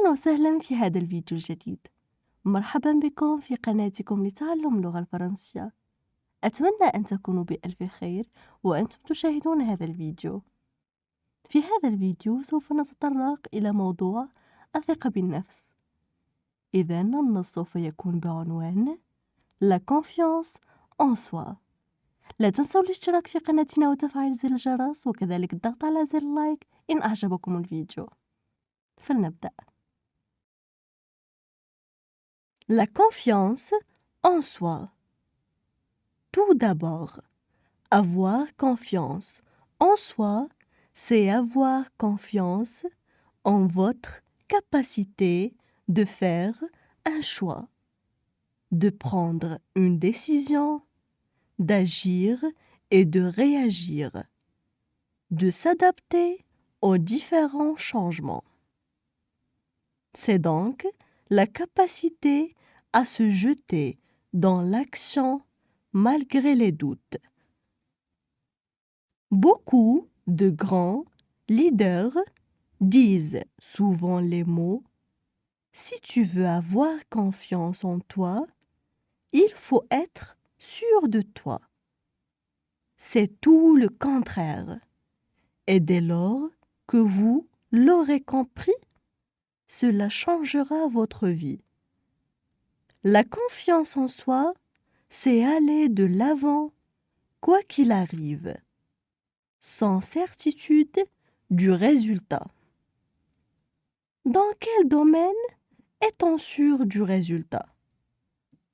أهلا وسهلا في هذا الفيديو الجديد. مرحبا بكم في قناتكم لتعلم اللغة الفرنسية. أتمنى أن تكونوا بألف خير وأنتم تشاهدون هذا الفيديو. في هذا الفيديو سوف نتطرق إلى موضوع الثقة بالنفس. إذن النص سوف يكون بعنوان La confiance en soi. لا تنسوا الاشتراك في قناتنا وتفعيل زر الجرس وكذلك الضغط على زر اللايك إن أعجبكم الفيديو. فلنبدأ. La confiance en soi. Tout d'abord, avoir confiance en soi, c'est avoir confiance en votre capacité de faire un choix, de prendre une décision, d'agir et de réagir, de s'adapter aux différents changements. C'est donc la capacité à se jeter dans l'action malgré les doutes. Beaucoup de grands leaders disent souvent les mots « Si tu veux avoir confiance en toi, il faut être sûr de toi ». C'est tout le contraire. Et dès lors que vous l'aurez compris, cela changera votre vie. La confiance en soi, c'est aller de l'avant, quoi qu'il arrive, sans certitude du résultat. Dans quel domaine est-on sûr du résultat?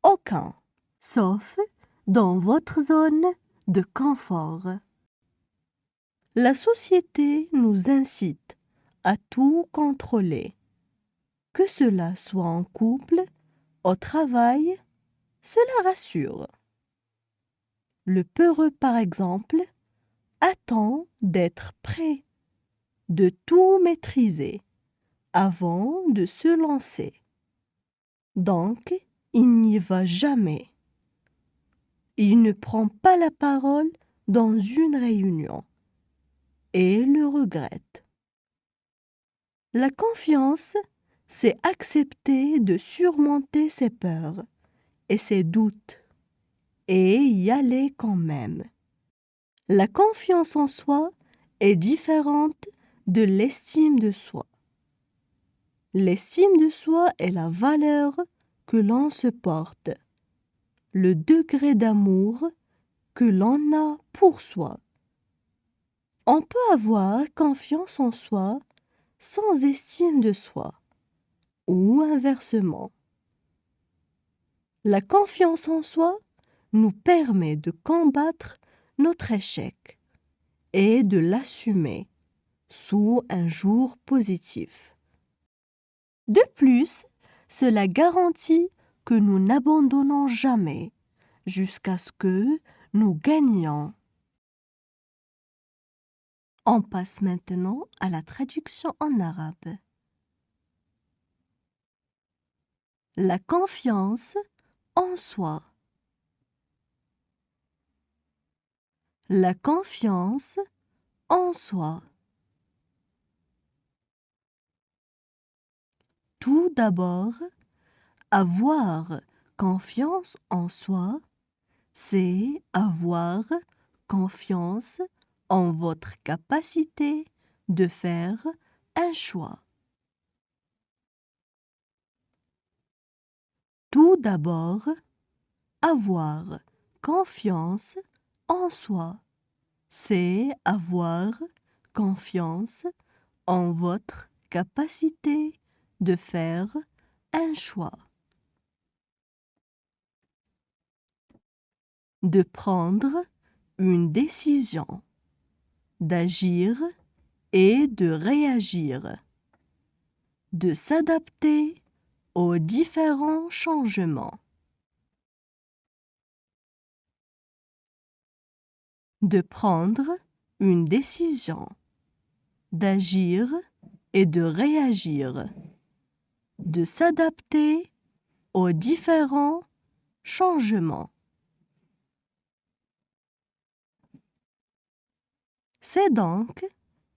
Aucun, sauf dans votre zone de confort. La société nous incite à tout contrôler, que cela soit en couple, au travail, cela rassure. Le peureux, par exemple, attend d'être prêt, de tout maîtriser avant de se lancer. Donc, il n'y va jamais. Il ne prend pas la parole dans une réunion et le regrette. La confiance, c'est accepter de surmonter ses peurs et ses doutes et y aller quand même. La confiance en soi est différente de l'estime de soi. L'estime de soi est la valeur que l'on se porte, le degré d'amour que l'on a pour soi. On peut avoir confiance en soi sans estime de soi, ou inversement. La confiance en soi nous permet de combattre notre échec et de l'assumer sous un jour positif. De plus, cela garantit que nous n'abandonnons jamais jusqu'à ce que nous gagnions. On passe maintenant à la traduction en arabe. La confiance en soi. La confiance en soi. Tout d'abord, avoir confiance en soi, c'est avoir confiance en votre capacité de faire un choix. Tout d'abord, avoir confiance en soi, c'est avoir confiance en votre capacité de faire un choix. De prendre une décision, d'agir et de réagir, de s'adapter aux différents changements, de prendre une décision, d'agir et de réagir, de s'adapter aux différents changements. C'est donc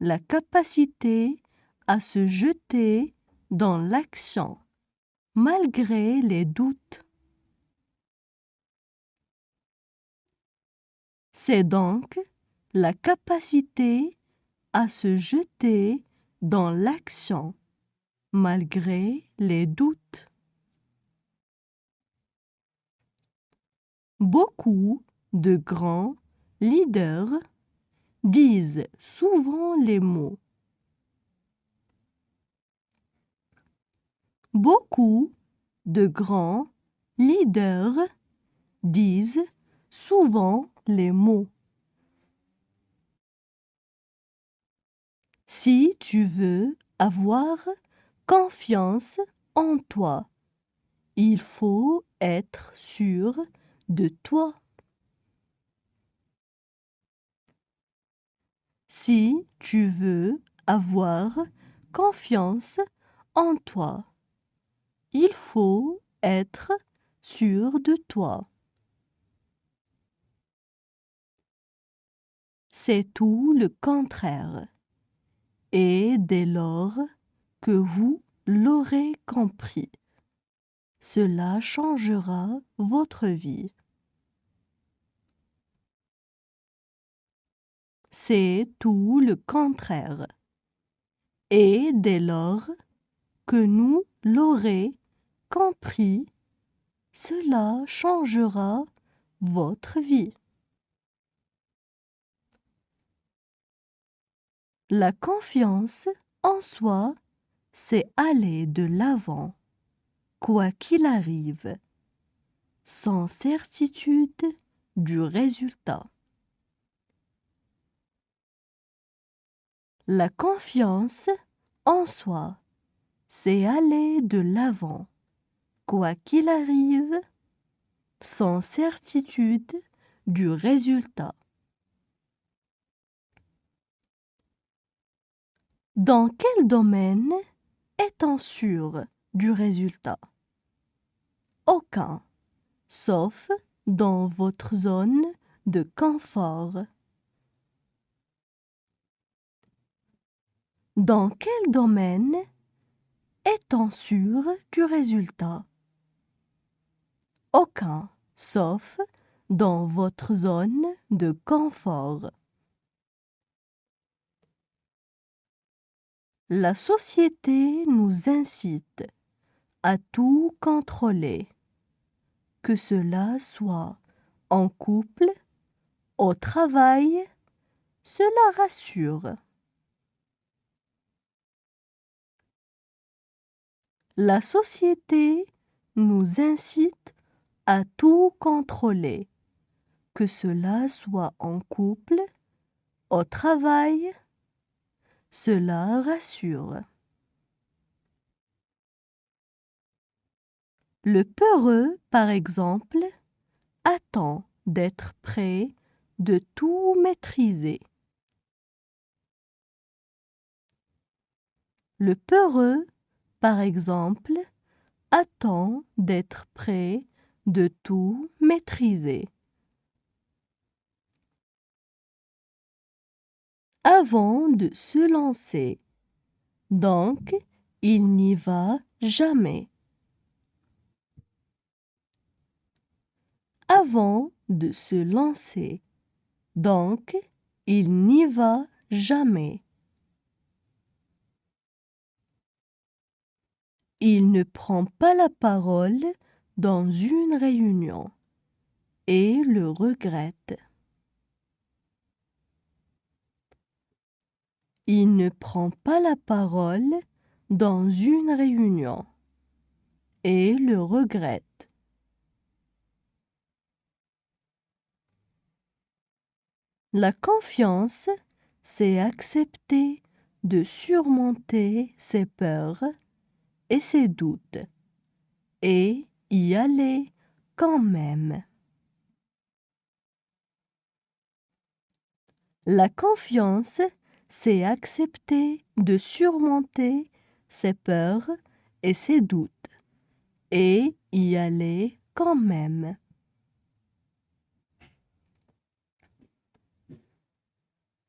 la capacité à se jeter dans l'action, malgré les doutes. C'est donc la capacité à se jeter dans l'action, malgré les doutes. Beaucoup de grands leaders disent souvent les mots. Beaucoup de grands leaders disent souvent les mots. Si tu veux avoir confiance en toi, il faut être sûr de toi. Si tu veux avoir confiance en toi, il faut être sûr de toi. C'est tout le contraire. Et dès lors que vous l'aurez compris, cela changera votre vie. C'est tout le contraire. Et dès lors que nous l'aurez compris, cela changera votre vie. La confiance en soi, c'est aller de l'avant, quoi qu'il arrive, sans certitude du résultat. La confiance en soi, c'est aller de l'avant, quoi qu'il arrive, sans certitude du résultat. Dans quel domaine est-on sûr du résultat? Aucun, sauf dans votre zone de confort. Dans quel domaine est-on sûr du résultat? Aucun, sauf dans votre zone de confort. La société nous incite à tout contrôler, que cela soit en couple, au travail, cela rassure. La société nous incite à tout contrôler, que cela soit en couple, au travail, cela rassure. Le peureux, par exemple, attend d'être prêt de tout maîtriser. Le peureux, par exemple, attend d'être prêt de tout maîtriser. Avant de se lancer, donc il n'y va jamais. Avant de se lancer, donc il n'y va jamais. Il ne prend pas la parole dans une réunion et le regrette. Il ne prend pas la parole dans une réunion et le regrette. La confiance, c'est accepter de surmonter ses peurs et ses doutes et y aller quand même. La confiance, c'est accepter de surmonter ses peurs et ses doutes et y aller quand même.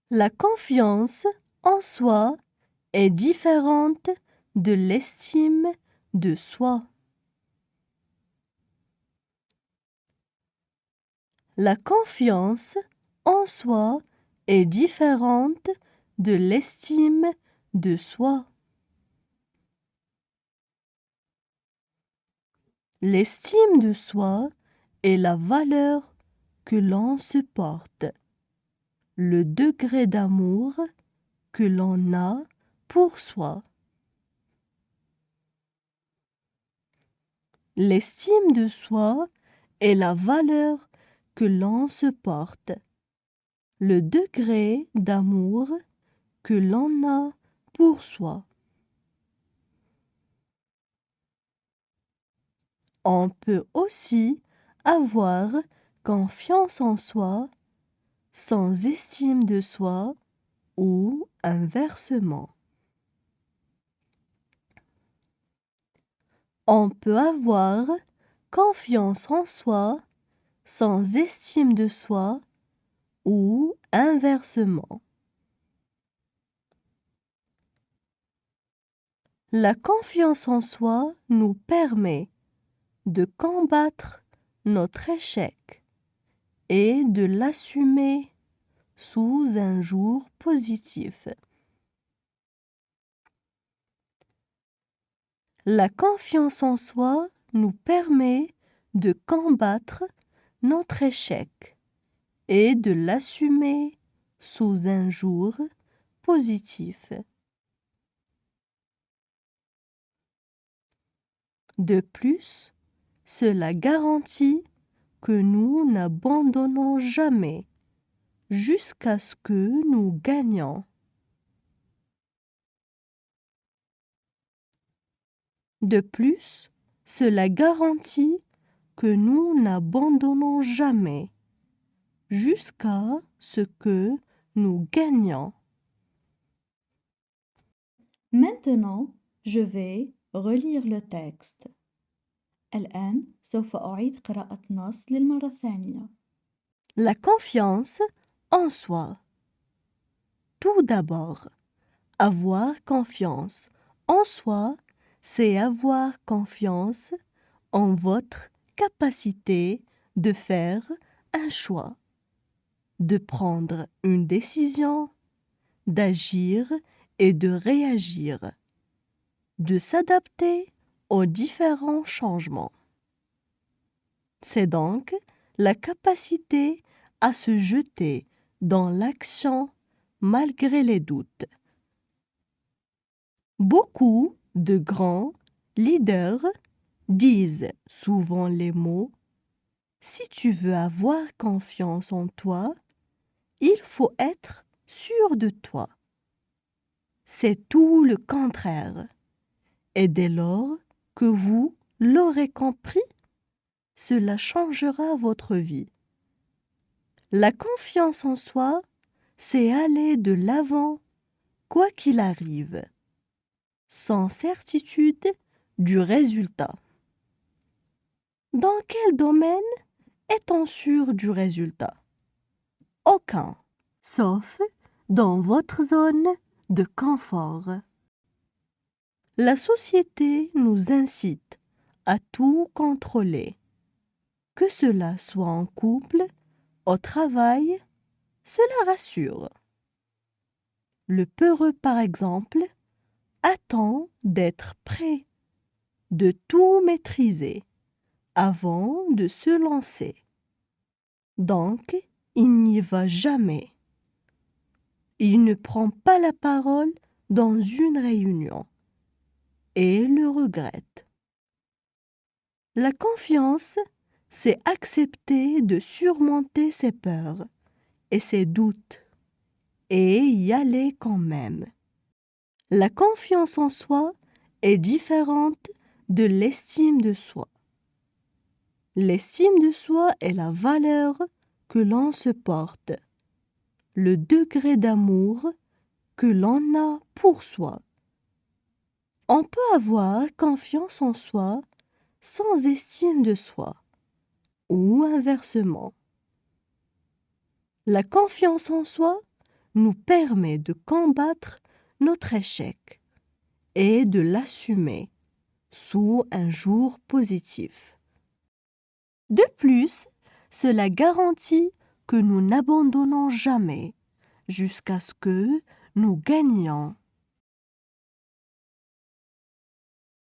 La confiance en soi est différente de l'estime de soi. La confiance en soi est différente de l'estime de soi. L'estime de soi est la valeur que l'on se porte, le degré d'amour que l'on a pour soi. L'estime de soi est la valeur que l'on se porte, le degré d'amour que l'on a pour soi. On peut aussi avoir confiance en soi sans estime de soi ou inversement. On peut avoir confiance en soi sans estime de soi ou inversement. La confiance en soi nous permet de combattre notre échec et de l'assumer sous un jour positif. La confiance en soi nous permet de combattre notre échec et de l'assumer sous un jour positif. De plus, cela garantit que nous n'abandonnons jamais jusqu'à ce que nous gagnions. De plus, cela garantit que nous n'abandonnons jamais jusqu'à ce que nous gagnions. Maintenant, je vais relire le texte. الآن سوف أعيد قراءة نص للمرة الثانية. La confiance en soi. Tout d'abord, avoir confiance en soi, c'est avoir confiance en votre capacité de faire un choix, de prendre une décision, d'agir et de réagir, de s'adapter aux différents changements. C'est donc la capacité à se jeter dans l'action malgré les doutes. Beaucoup de grands leaders disent souvent les mots « Si tu veux avoir confiance en toi, il faut être sûr de toi ». C'est tout le contraire. Et dès lors que vous l'aurez compris, cela changera votre vie. La confiance en soi, c'est aller de l'avant, quoi qu'il arrive, sans certitude du résultat. Dans quel domaine est-on sûr du résultat? Aucun, sauf dans votre zone de confort. La société nous incite à tout contrôler, que cela soit en couple, au travail, cela rassure. Le peureux, par exemple, attend d'être prêt, de tout maîtriser avant de se lancer. Donc, il n'y va jamais. Il ne prend pas la parole dans une réunion et le regrette. La confiance, c'est accepter de surmonter ses peurs et ses doutes et y aller quand même. La confiance en soi est différente de l'estime de soi. L'estime de soi est la valeur que l'on se porte, le degré d'amour que l'on a pour soi. On peut avoir confiance en soi sans estime de soi, ou inversement. La confiance en soi nous permet de combattre notre échec et de l'assumer sous un jour positif. De plus, cela garantit que nous n'abandonnons jamais jusqu'à ce que nous gagnions.